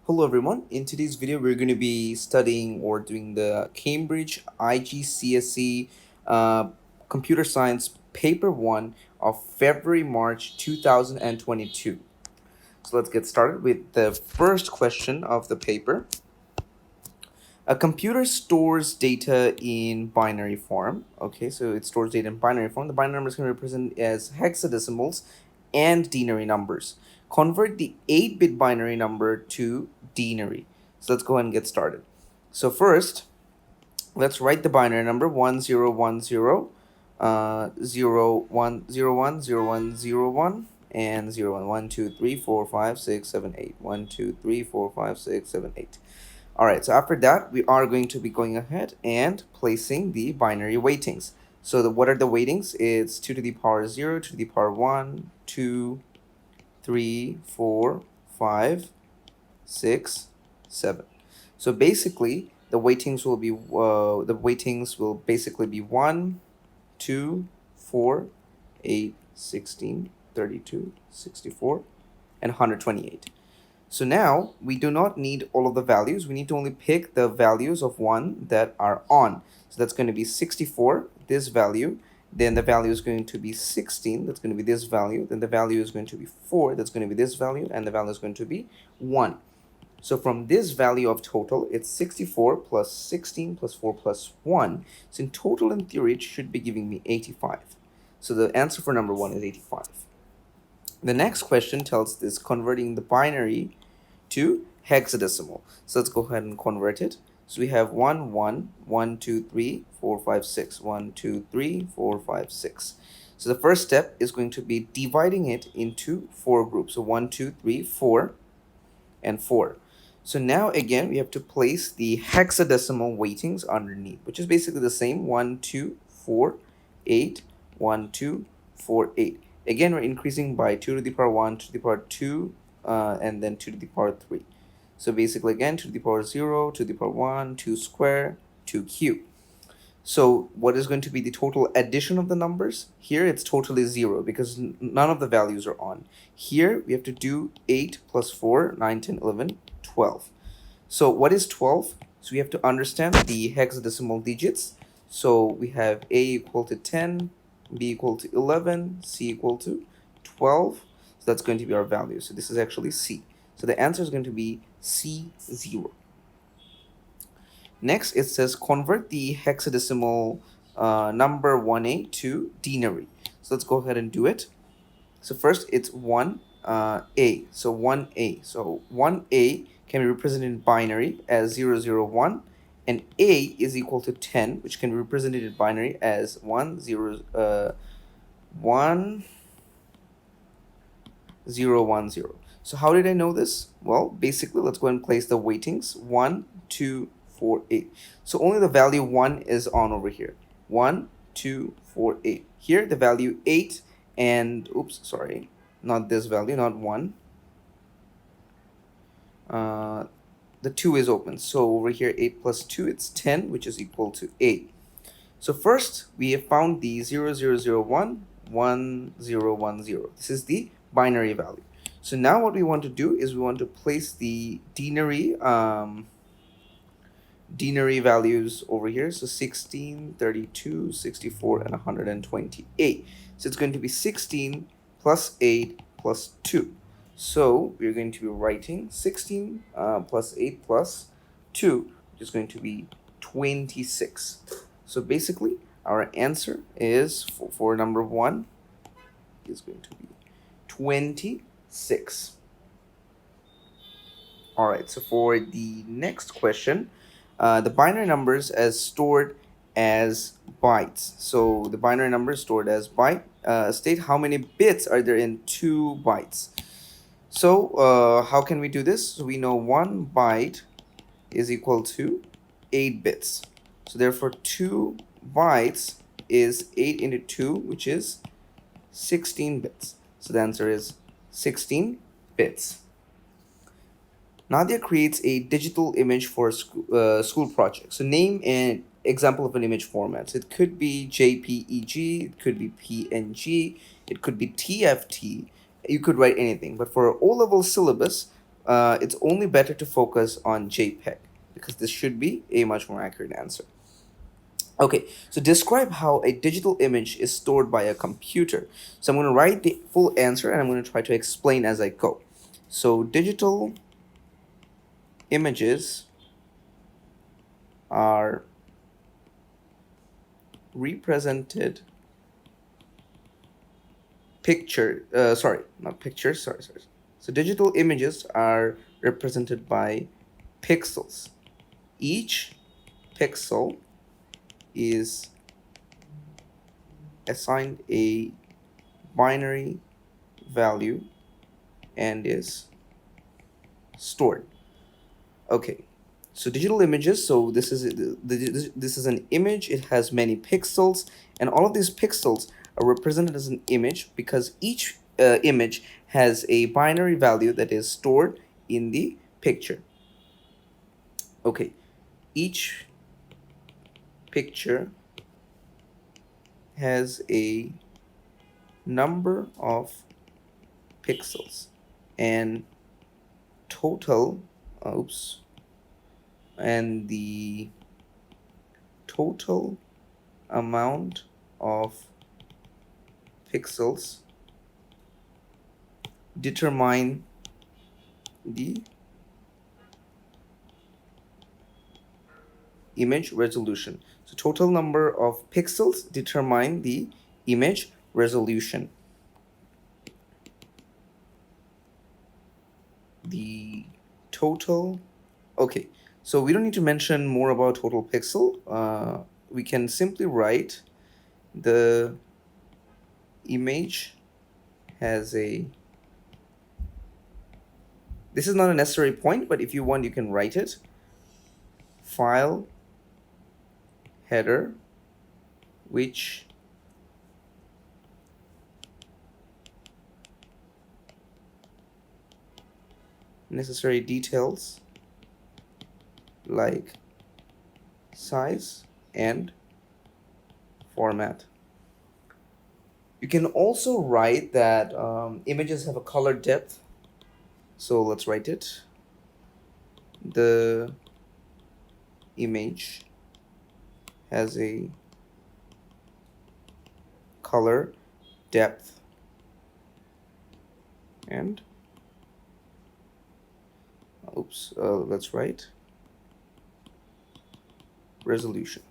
Hello everyone, in today's video we're going to be studying or doing the Cambridge IGCSE Computer Science Paper 1 of February-March 2022. So let's get started with the first question of the paper. A computer stores data in binary form. Okay, so it stores data in binary form. The binary numbers can be represented as hexadecimals and denary numbers. Convert the 8-bit binary number to denary. So let's go ahead and get started. So first, let's write the binary number 1010, 01010101 and 01. 1, 2, 3, 4, 5, 6, 7, 8. 1, 2, 3, 4, 5, 6, 7, 8. All right, so after that, we are going to be going ahead and placing the binary weightings. So what are the weightings? It's 2 to the power 0, 2 to the power 1, 2, 3, 4, 5, 6, 7. So basically, the weightings will basically be 1, 2, 4, 8, 16, 32, 64, and 128. So now we do not need all of the values. We need to only pick the values of one that are on. So that's going to be 64, this value. Then the value is going to be 16, that's going to be this value. Then the value is going to be 4, that's going to be this value. And the value is going to be 1. So from this value of total, it's 64 plus 16 plus 4 plus 1. So in total, in theory, it should be giving me 85. So the answer for number 1 is 85. The next question tells this converting the binary to hexadecimal. So let's go ahead and convert it. So we have 1, 1, 1, 2, 3, 4, 5, 6. 1, 2, 3, 4, 5, 6. So the first step is going to be dividing it into 4 groups. So 1, 2, 3, 4, and 4. So now again, we have to place the hexadecimal weightings underneath, which is basically the same. 1, 2, 4, 8, 1, 2, 4, 8. Again, we're increasing by 2 to the power 1, 2 to the power 2, and then 2 to the power 3. So basically, again, 2 to the power 0, 2 to the power 1, 2 square, 2 cube. So what is going to be the total addition of the numbers? Here, it's totally 0 because none of the values are on. Here, we have to do 8 plus 4, 9, 10, 11, 12. So what is 12? So we have to understand the hexadecimal digits. So we have A equal to 10, B equal to 11, C equal to 12. So that's going to be our value. So this is actually C. So the answer is going to be C0. Next, it says convert the hexadecimal number 1A to denary. So let's go ahead and do it. So first, it's 1A. So 1A. So 1A can be represented in binary as 001. And A is equal to 10, which can be represented in binary as 1, 0, 1, 0, 1, 0. So how did I know this? Well, basically, let's go and place the weightings. 1, 2, 4, 8. So only the value 1 is on over here. 1, 2, 4, 8. Here, the value 8 and, oops, sorry, not this value, not 1. The 2 is open. So over here, 8 plus 2, it's 10, which is equal to 8. So first, we have found the 0001, 1010. This is the binary value. So now what we want to do is we want to place the denary values over here. So 16, 32, 64, and 128. So it's going to be 16 plus 8 plus 2. So we're going to be writing 16 plus 8 plus 2, which is going to be 26. So basically, our answer is for number 1 is going to be 26. All right, so for the next question, the binary numbers as stored as bytes. So the binary number is stored as byte. State how many bits are there in 2 bytes. So how can we do this? So we know 1 byte is equal to 8 bits. So therefore 2 bytes is 8 into 2, which is 16 bits. So the answer is 16 bits. Nadia creates a digital image for a school project. So name an example of an image format. So it could be JPEG, it could be PNG, it could be TFT. You could write anything. But for O-level syllabus, it's only better to focus on JPEG because this should be a much more accurate answer. Okay, so describe how a digital image is stored by a computer. So I'm going to write the full answer and I'm going to try to explain as I go. So digital images are represented So digital images are represented by pixels. Each pixel is assigned a binary value and is stored. Okay, so digital images, so this is an image. It has many pixels, and all of these pixels are represented as an image because each image has a binary value that is stored in the picture. Okay, each picture has a number of pixels and total and the total amount of pixels determine the image resolution. So total number of pixels determine the image resolution. The total, okay, so we don't need to mention more about total pixel. We can simply write the image has a, this is not a necessary point, but if you want, you can write it. File header, which necessary details like size and format. You can also write that images have a color depth. So let's write it. The image has a color depth and let's write resolution.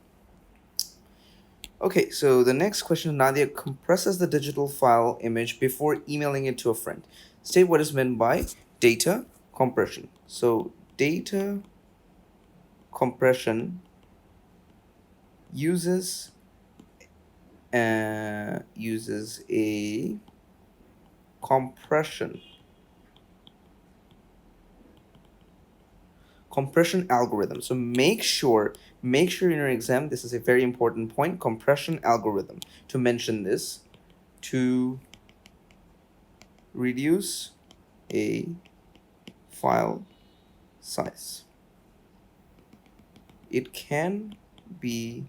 Okay, so the next question, Nadia compresses the digital file image before emailing it to a friend. State what is meant by data compression. So data compression uses a compression algorithm. So make sure in your exam, this is a very important point, compression algorithm, to mention this, to reduce a file size. It can be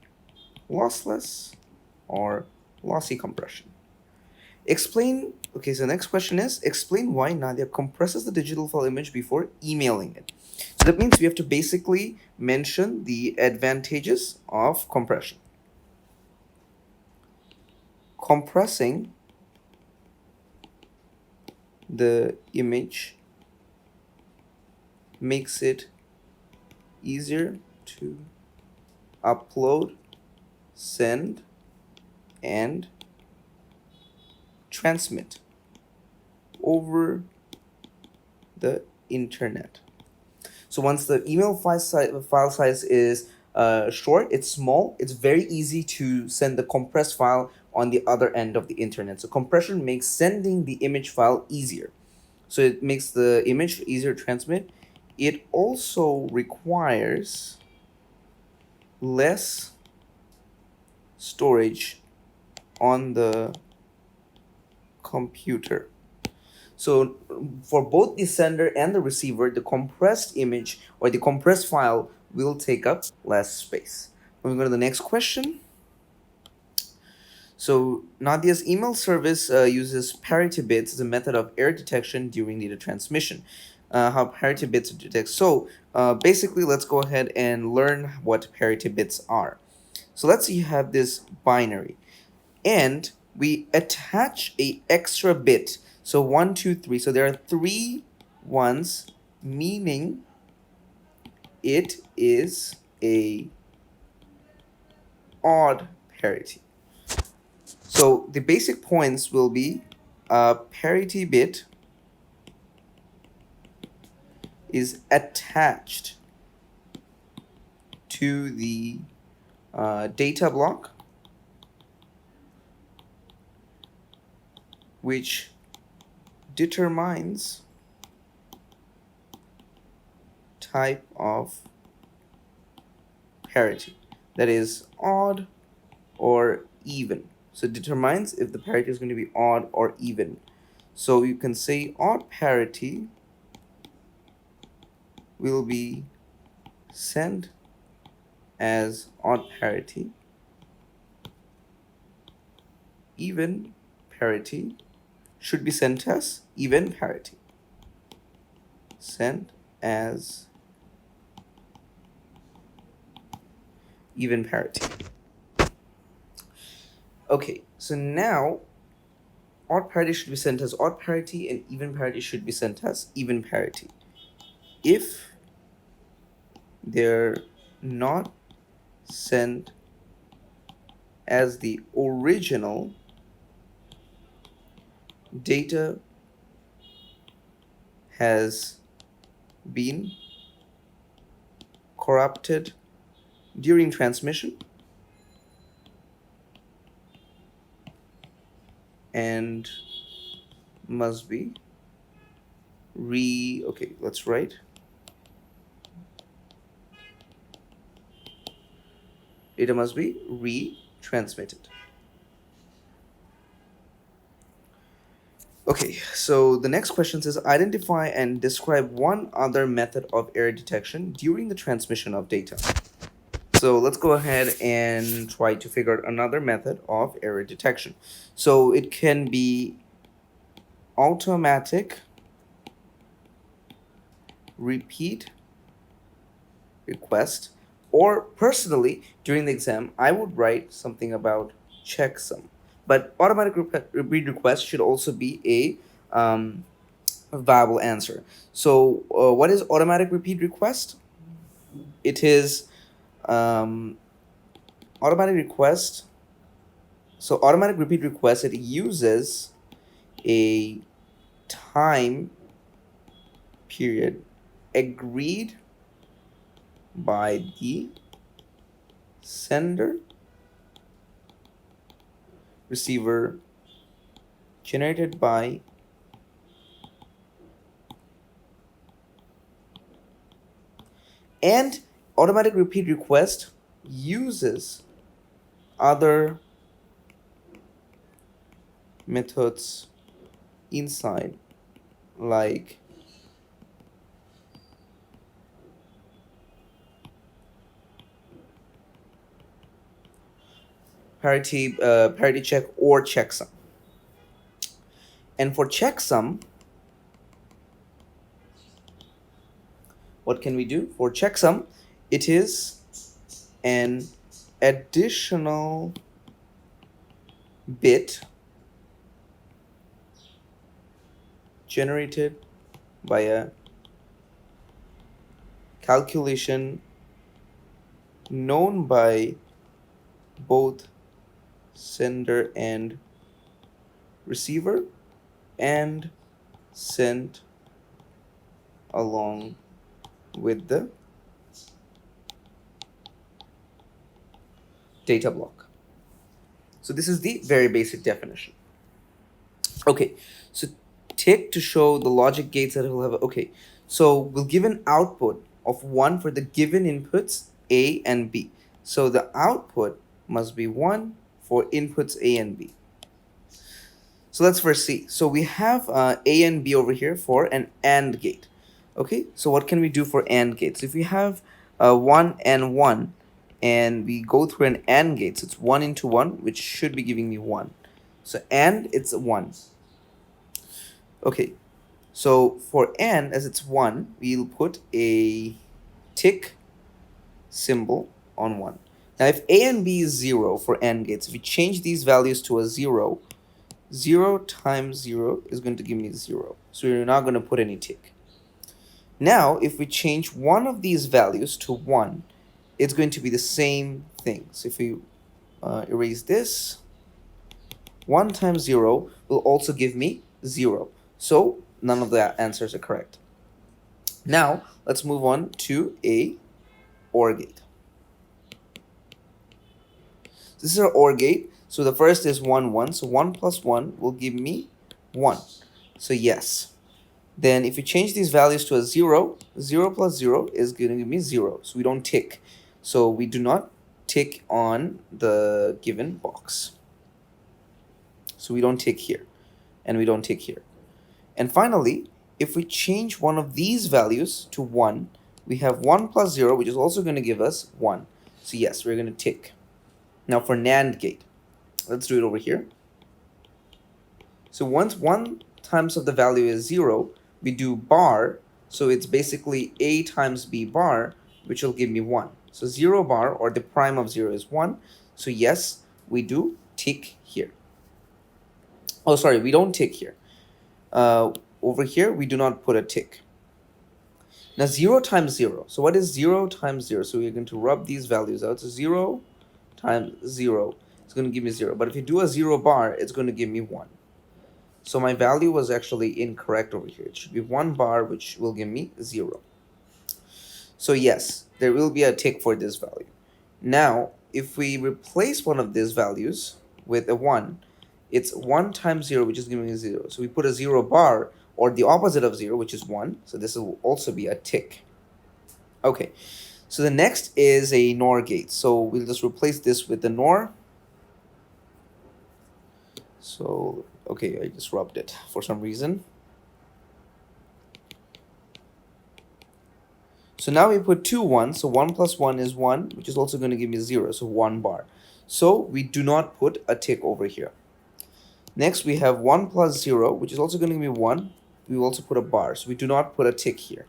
lossless or lossy compression. Explain, okay, so the next question is, explain why Nadia compresses the digital file image before emailing it. So that means we have to basically mention the advantages of compression. Compressing the image makes it easier to upload, send, and transmit over the internet. So once the email file size is short, it's small, it's very easy to send the compressed file on the other end of the internet. So compression makes sending the image file easier. So it makes the image easier to transmit. It also requires less storage on the computer. So for both the sender and the receiver, the compressed image or the compressed file will take up less space. Moving on to the next question. So Nadia's email service uses parity bits as a method of error detection during data transmission. how parity bits are detected. So basically, let's go ahead and learn what parity bits are. So let's say you have this binary, and we attach a extra bit. So 1, 2, 3. So there are 3 ones, meaning it is a odd parity. So the basic points will be a parity bit is attached to the data block, which determines type of parity, that is odd or even. So it determines if the parity is going to be odd or even. So you can say odd parity will be sent as odd parity, even parity should be sent as even parity, sent as even parity. Okay, so now odd parity should be sent as odd parity and even parity should be sent as even parity. If they're not sent as the original, data has been corrupted during transmission and must be let's write. Data must be retransmitted. Okay, so the next question says identify and describe one other method of error detection during the transmission of data. So let's go ahead and try to figure out another method of error detection. So it can be automatic repeat request, or personally during the exam I would write something about checksum. But automatic repeat request should also be a viable answer. So what is automatic repeat request? It is automatic request. So automatic repeat request, it uses a time period agreed by the sender, receiver, generated by and automatic repeat request uses other methods inside, like parity check or checksum. And for checksum, what can we do? For checksum, it is an additional bit generated by a calculation known by both sender and receiver and sent along with the data block. So this is the very basic definition. Okay, so tick to show the logic gates that will have. Okay, so we'll give an output of 1 for the given inputs A and B. So the output must be 1 for inputs A and B. So let's first see. So we have A and B over here for an AND gate. Okay, so what can we do for AND gates? If we have 1 and 1 and we go through an AND gate, so it's 1 into 1, which should be giving me 1. So AND, it's 1. Okay, So for n, as it's 1, we'll put a tick symbol on 1. Now if a and b is 0 for n gates, if we change these values to a 0, 0 times 0 is going to give me 0. So we're not going to put any tick. Now if we change one of these values to 1, it's going to be the same thing. So if we erase this, 1 times 0 will also give me 0. So none of the answers are correct. Now let's move on to a OR gate. This is our OR gate. So the first is 1, 1. So 1 plus 1 will give me 1. So yes. Then if you change these values to a 0, 0 plus 0 is going to give me 0. So we don't tick. So we do not tick on the given box. So we don't tick here. And we don't tick here. And finally, if we change one of these values to 1, we have 1 plus 0, which is also going to give us 1. So yes, we're going to tick. Now for NAND gate, let's do it over here. So once 1 times of the value is 0, we do bar. So it's basically a times b bar, which will give me 1. So 0 bar, or the prime of 0, is 1. So yes, we do tick here. Oh, sorry, we don't tick here. Over here, we do not put a tick. Now 0 times 0. So what is 0 times 0? So we're going to rub these values out. So 0 times 0 is going to give me 0. But if you do a 0 bar, it's going to give me 1. So my value was actually incorrect over here. It should be 1 bar, which will give me 0. So yes, there will be a tick for this value. Now, if we replace one of these values with a 1, it's 1 times 0, which is giving me 0. So we put a 0 bar, or the opposite of 0, which is 1. So this will also be a tick. Okay. So the next is a NOR gate. So we'll just replace this with the NOR. So, okay, I just rubbed it for some reason. So now we put 2 1s. So 1 plus 1 is 1, which is also going to give me 0. So 1 bar. So we do not put a tick over here. Next, we have 1 plus 0, which is also going to give me 1. We will also put a bar. So we do not put a tick here.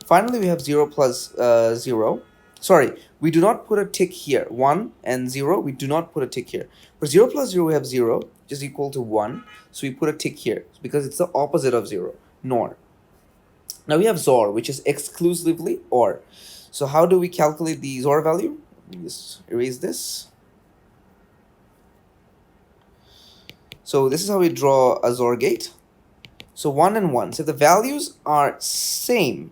Finally, we have 0 plus 0. Sorry, we do not put a tick here. 1 and 0, we do not put a tick here. For 0 plus 0, we have 0, which is equal to 1. So we put a tick here because it's the opposite of 0, NOR. Now we have XOR, which is exclusively OR. So how do we calculate the XOR value? Let me just erase this. So this is how we draw a XOR gate. So 1 and 1. So the values are same.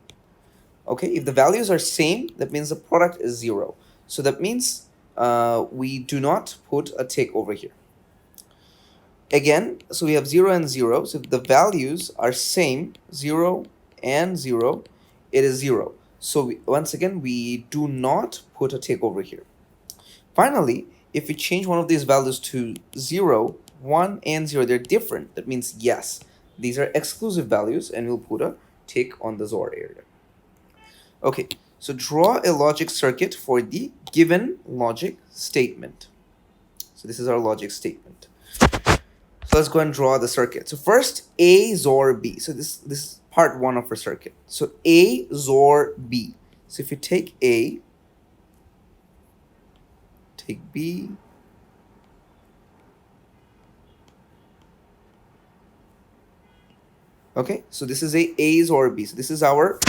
Okay, if the values are same, that means the product is 0. So that means we do not put a tick over here. Again, so we have 0 and 0. So if the values are same, 0 and 0, it is 0. So once again, we do not put a tick over here. Finally, if we change one of these values to 0, 1 and 0, they're different. That means yes, these are exclusive values, and we'll put a tick on the XOR area. Okay, so draw a logic circuit for the given logic statement. So this is our logic statement. So let's go and draw the circuit. So first, A XOR B. So this is part 1 of our circuit. So A XOR B. So if you take A, take B, okay, so this is a A's or B. So this is our,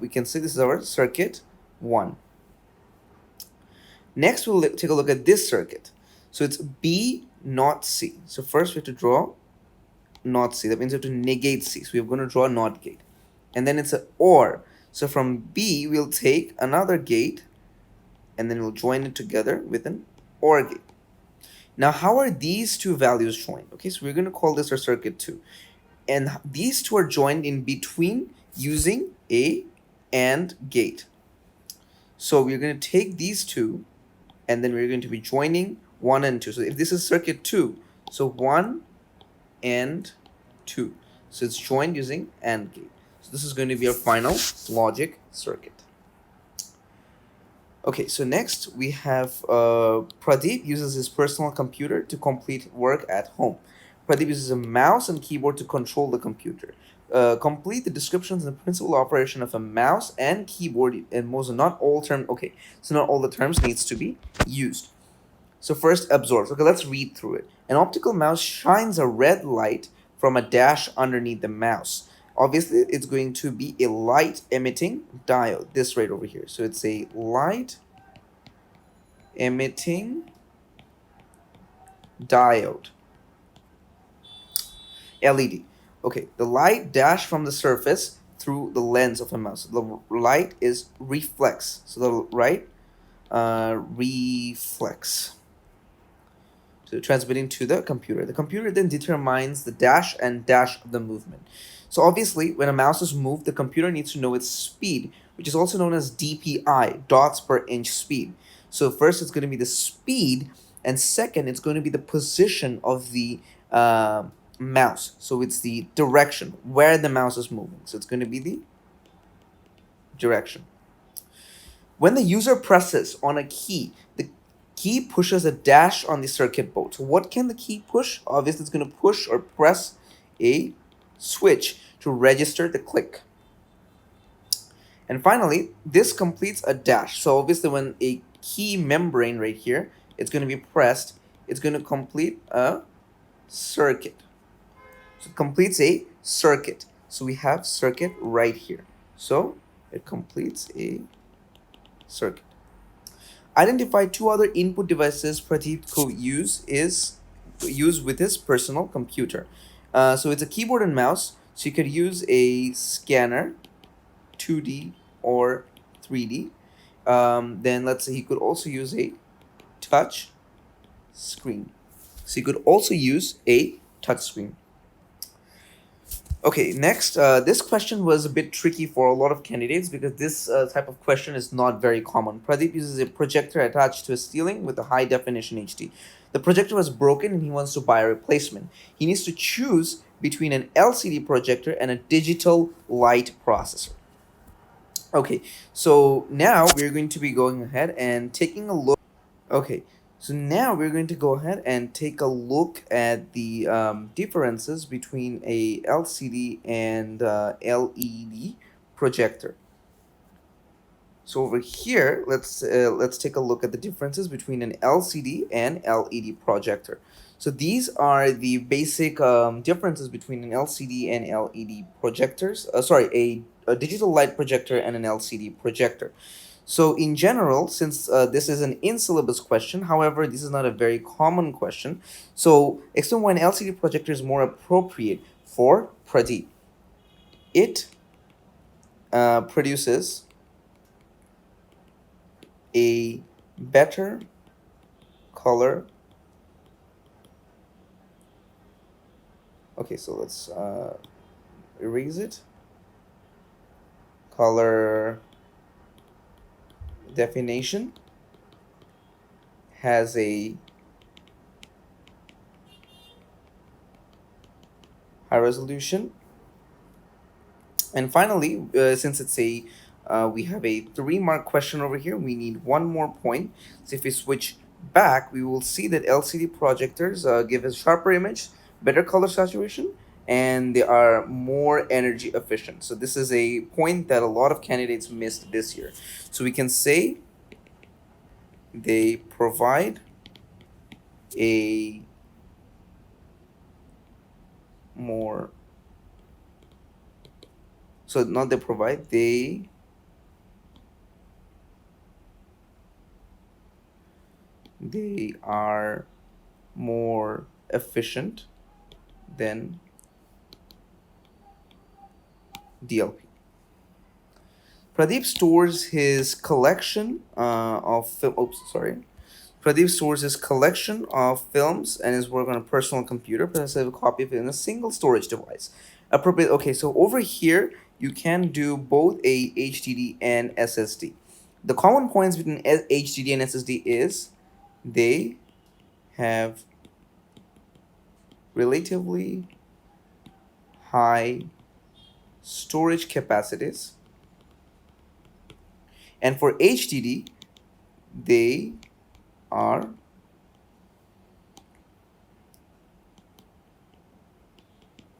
we can say this is our circuit 1. Next, we'll take a look at this circuit. So it's B not C. So first we have to draw not C. That means we have to negate C. So we're going to draw a NOT gate. And then it's an OR. So from B, we'll take another gate, and then we'll join it together with an OR gate. Now, how are these two values joined? Okay, so we're going to call this our circuit 2. And these two are joined in between using a AND gate. So we're going to take these two, and then we're going to be joining 1 and 2. So if this is circuit 2, so 1 and 2. So it's joined using AND gate. So this is going to be our final logic circuit. Okay, so next we have Pradeep uses his personal computer to complete work at home. Pradeep uses a mouse and keyboard to control the computer. complete the descriptions and principal operation of a mouse and keyboard, and most not all term. Okay, so not all the terms needs to be used. So first, absorbs. Okay, let's read through it. An optical mouse shines a red light from a dash underneath the mouse. Obviously, it's going to be a light emitting diode, this right over here. So it's a light emitting diode, LED. Okay, the light dashed from the surface through the lens of a mouse. The light is reflex. So the right reflex. So transmitting to the computer. The computer then determines the dash and dash of the movement. So obviously, when a mouse is moved, the computer needs to know its speed, which is also known as DPI, dots per inch speed. So first, it's going to be the speed, and second, it's going to be the position of the mouse. So it's the direction where the mouse is moving. So it's going to be the direction. When the user presses on a key, the key pushes a dash on the circuit board. So what can the key push? Obviously, it's going to push or press a switch to register the click. And finally, this completes a dash. So obviously, when a key membrane right here, it's going to be pressed, it's going to complete a circuit. So it completes a circuit. So we have circuit right here. So it completes a circuit. Identify two other input devices Pradeep could use with his personal computer. So it's a keyboard and mouse. So you could use a scanner, 2D or 3D. Then let's say he could also use a touch screen. So you could also use a touch screen. Okay, next, this question was a bit tricky for a lot of candidates because this type of question is not very common. Pradeep uses a projector attached to a ceiling with a high definition HD. The projector was broken and he wants to buy a replacement. He needs to choose between an LCD projector and a digital light processor. Okay, so now we're going to be going ahead and taking a look. Okay, so now we're going to go ahead and take a look at the differences between a LCD and LED projector. So over here, let's take a look at the differences between an LCD and LED projector. So these are the basic differences between an LCD and LED projectors. A digital light projector and an LCD projector. So in general, since this is an in-syllabus question, however, this is not a very common question. So explain why an LCD projector is more appropriate for Pradeep. It produces a better color. Okay, so let's erase it. Color definition, has a high resolution, and finally, since it's a we have a 3-mark question over here, we need one more point. So if we switch back, we will see that LCD projectors give a sharper image, better color saturation, and they are more energy efficient. So this is a point that a lot of candidates missed this year. So we can say they provide a more, so not they provide, they are more efficient than DLP. Pradeep stores his collection Pradeep stores his collection of films and his work on a personal computer. Pradeep has a copy of it in a single storage device. Appropriate. Okay, so over here you can do both a HDD and SSD. The common points between HDD and SSD is they have relatively high storage capacities, and for HDD they are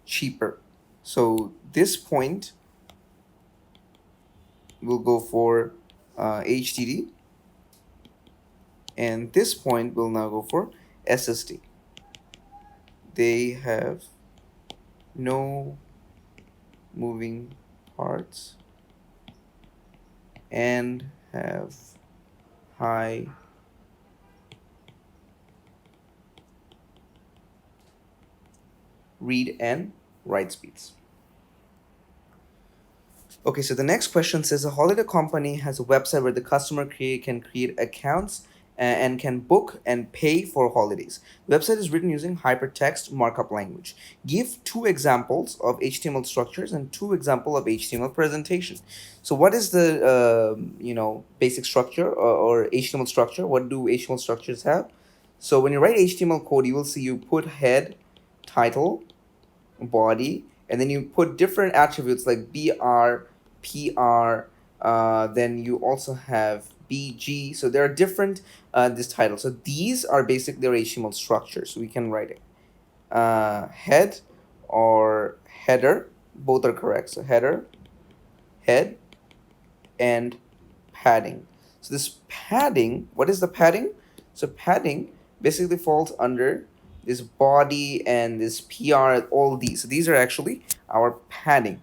cheaper. So this point will go for HDD, and this point will now go for SSD. They have no moving parts and have high read and write speeds. Okay, so the next question says a holiday company has a website where the customer can create accounts and can book and pay for holidays. The website is written using hypertext markup language. Give two examples of HTML structures and two examples of HTML presentation. So what is the basic structure or HTML structure? What do HTML structures have? So when you write HTML code, you will see you put head, title, body, and then you put different attributes like BR, PR, then you also have BG. So there are different this title. So these are basically their HTML structures. So we can write it. Head or header, both are correct. So header, head, and padding. So this padding, what is the padding? So padding basically falls under this body and this PR, all these. So these are actually our padding.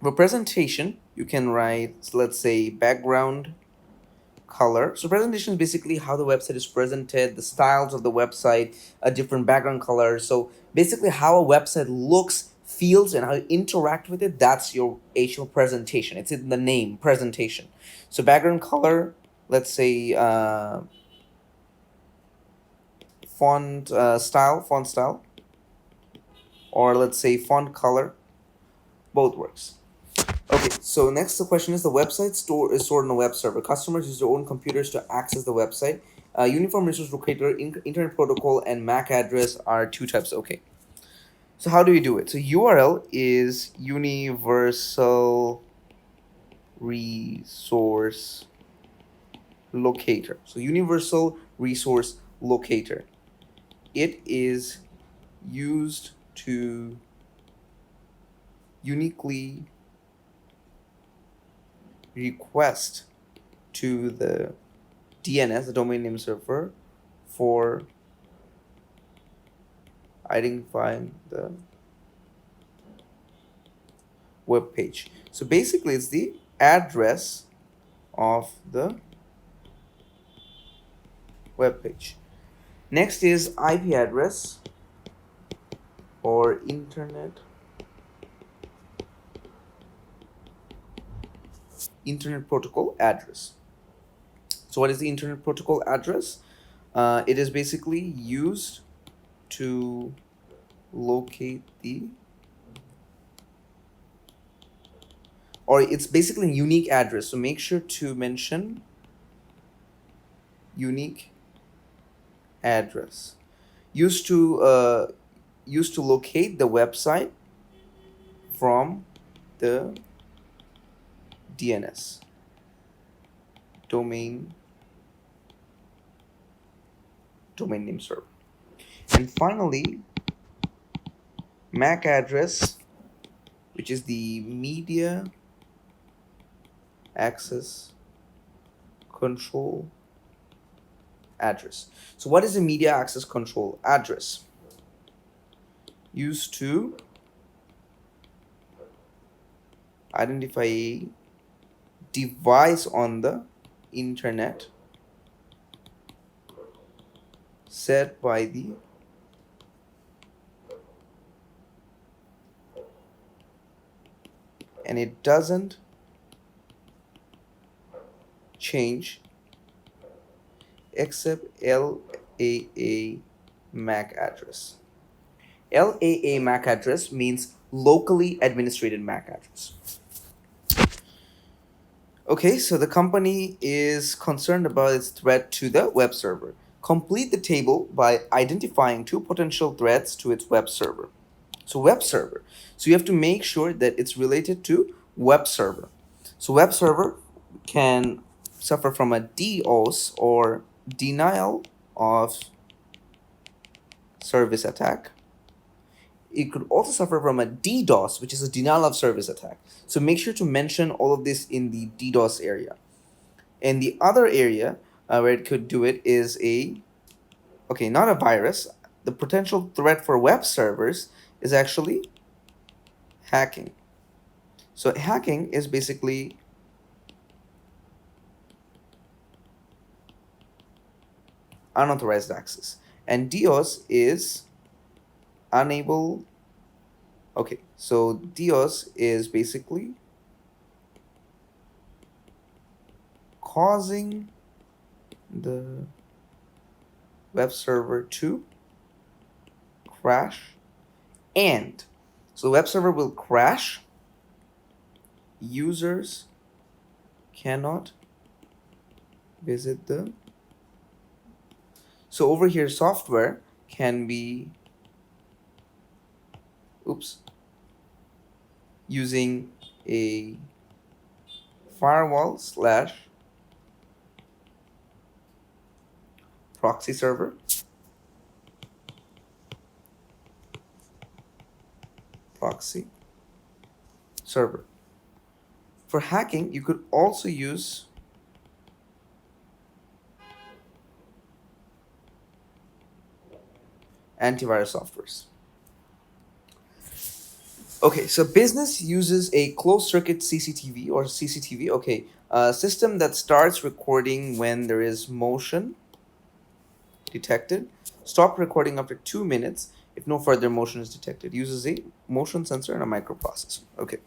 For presentation, you can write, so let's say, background color. So presentation is basically how the website is presented, the styles of the website, a different background color. So basically how a website looks, feels, and how you interact with it, that's your HTML presentation. It's in the name, presentation. So background color, let's say font style, or let's say font color, both works. Okay, so next the question is the website is stored on a web server. Customers use their own computers to access the website. Uniform Resource Locator, Internet Protocol, and MAC address are two types. Okay, so how do we do it? So URL is Universal Resource Locator. So Universal Resource Locator. It is used to uniquely request to the DNS, the domain name server, for identifying the web page. So basically it's the address of the web page. Next is IP address or internet protocol address. So what is the internet protocol address? It is basically used to locate or it's basically a unique address. So make sure to mention unique address. Used to locate the website from the DNS, domain name server. And finally, MAC address, which is the media access control address. So what is a media access control address? Used to identify a device on the internet set by the and it doesn't change except LAA MAC address. LAA MAC address means locally administrated MAC address. Okay, so the company is concerned about its threat to the web server. Complete the table by identifying two potential threats to its web server. So web server. So you have to make sure that it's related to web server. So web server can suffer from a DOS or denial of service attack. it could also suffer from a DDoS, which is a denial of service attack. So make sure to mention all of this in the DDoS area. And the other area where it could do it is not a virus. The potential threat for web servers is actually hacking. So hacking is basically unauthorized access. And DDoS is unable. Okay, so DDoS is basically causing the web server to crash, and so the web server will crash. Users cannot visit the. So over here, software can be using a firewall / proxy server, For hacking, you could also use antivirus softwares. Okay, so business uses a closed circuit CCTV or CCTV. Okay, a system that starts recording when there is motion detected. Stop recording after 2 minutes if no further motion is detected. Uses a motion sensor and a microprocessor. Okay.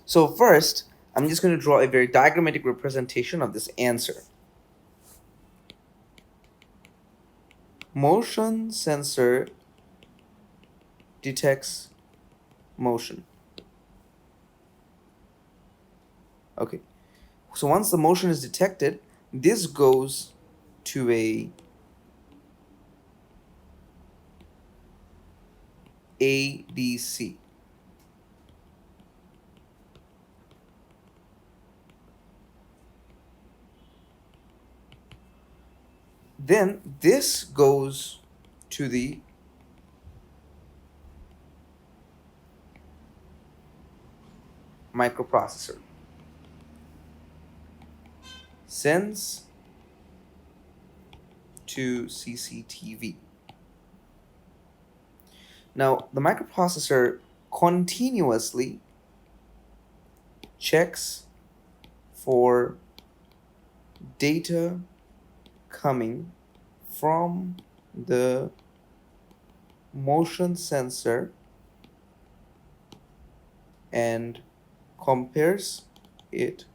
So first, I'm just going to draw a very diagrammatic representation of this answer. Motion sensor detects motion. Okay. So once the motion is detected, this goes to a ADC. Then this goes to the microprocessor. Sends to CCTV. Now, the microprocessor continuously checks for data coming from the motion sensor and compares it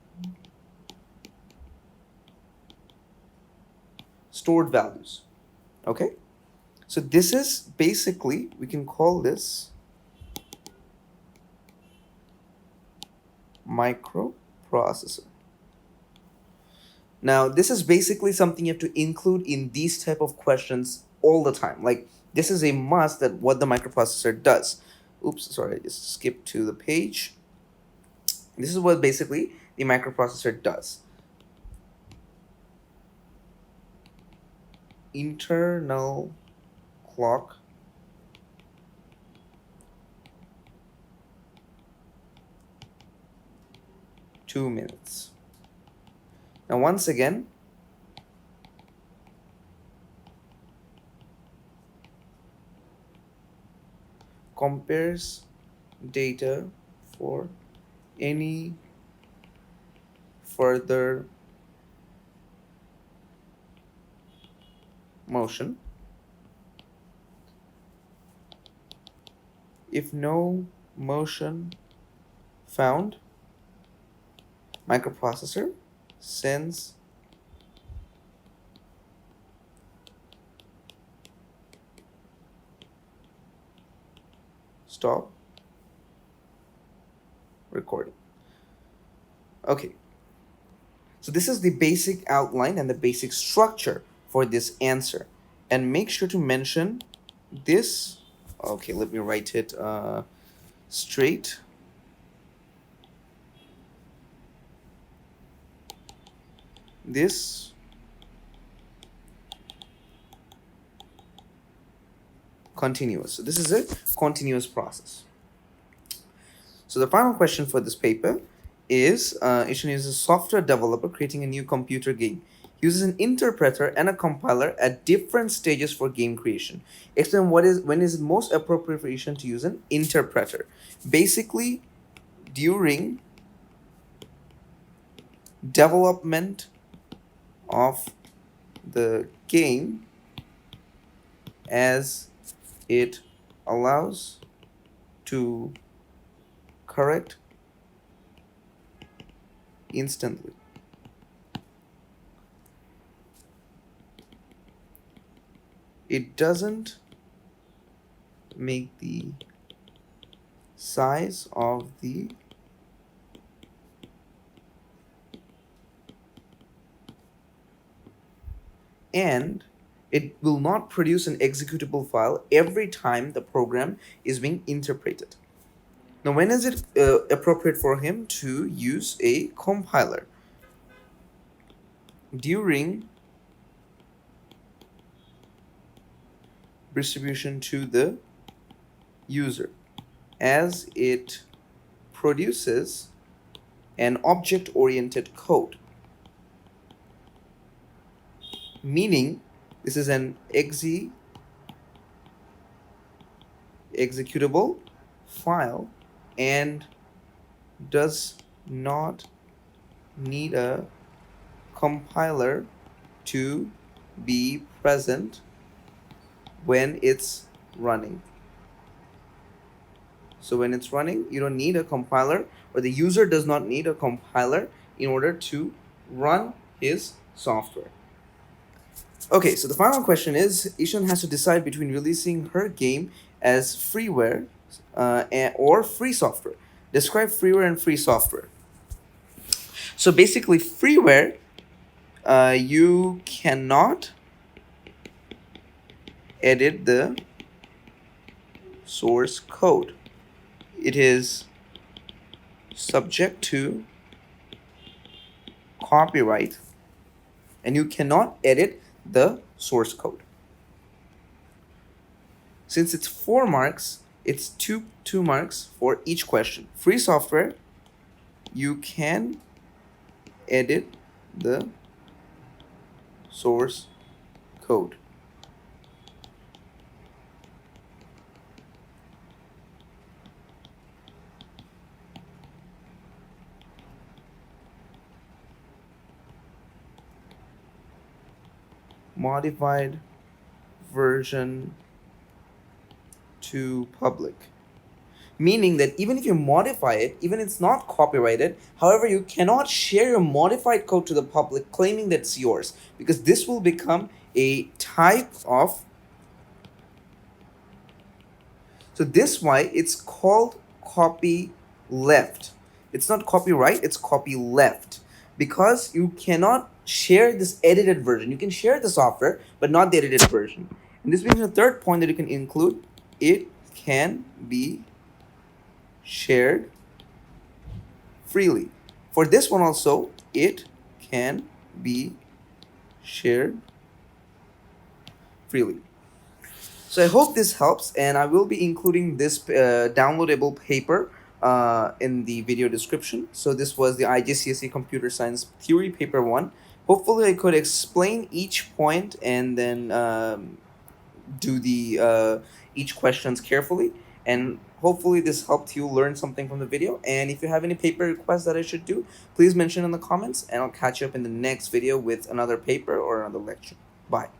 stored values. Okay, so this is basically, we can call this microprocessor. Now, this is basically something you have to include in these type of questions all the time. Like, this is a must that what the microprocessor does. Oops, sorry, I just skipped to the page. This is what basically the microprocessor does. Internal clock (2 minutes). Now, once again, compares data for any further motion. If no motion found, microprocessor sends stop recording. Okay, so this is the basic outline and the basic structure for this answer. And make sure to mention this. Okay, let me write it straight. This continuous. So this is a continuous process. So the final question for this paper is, Ishan is a software developer creating a new computer game. Uses an interpreter and a compiler at different stages for game creation. Explain when is it most appropriate for Ishan to use an interpreter. Basically, during development of the game, as it allows to correct instantly. It doesn't make the size of the and it will not produce an executable file every time the program is being interpreted. Now, when is it appropriate for him to use a compiler? During distribution to the user, as it produces an object-oriented code. Meaning, this is an executable file and does not need a compiler to be present when it's running. So when it's running, you don't need a compiler, or the user does not need a compiler in order to run his software. Okay, so the final question is, Ishan has to decide between releasing her game as freeware or free software. Describe freeware and free software. So basically, freeware, you cannot edit the source code. It is subject to copyright, and you cannot edit the source code. Since it's 4 marks, it's two marks for each question. Free software, you can edit the source code. Modified version to public, meaning that even if you modify it, even it's not copyrighted, however, you cannot share your modified code to the public claiming that it's yours, because this will become a type of, so this why it's called copy left. It's not copyright, it's copy left, because you cannot share this edited version. You can share the software, but not the edited version. And this brings me to the third point that you can include. It can be shared freely. For this one also, it can be shared freely. So I hope this helps, and I will be including this downloadable paper in the video description. So this was the IGCSE Computer Science Theory Paper 1. Hopefully I could explain each point and then do the each questions carefully, and hopefully this helped you learn something from the video. And if you have any paper requests that I should do, please mention in the comments, and I'll catch you up in the next video with another paper or another lecture. Bye.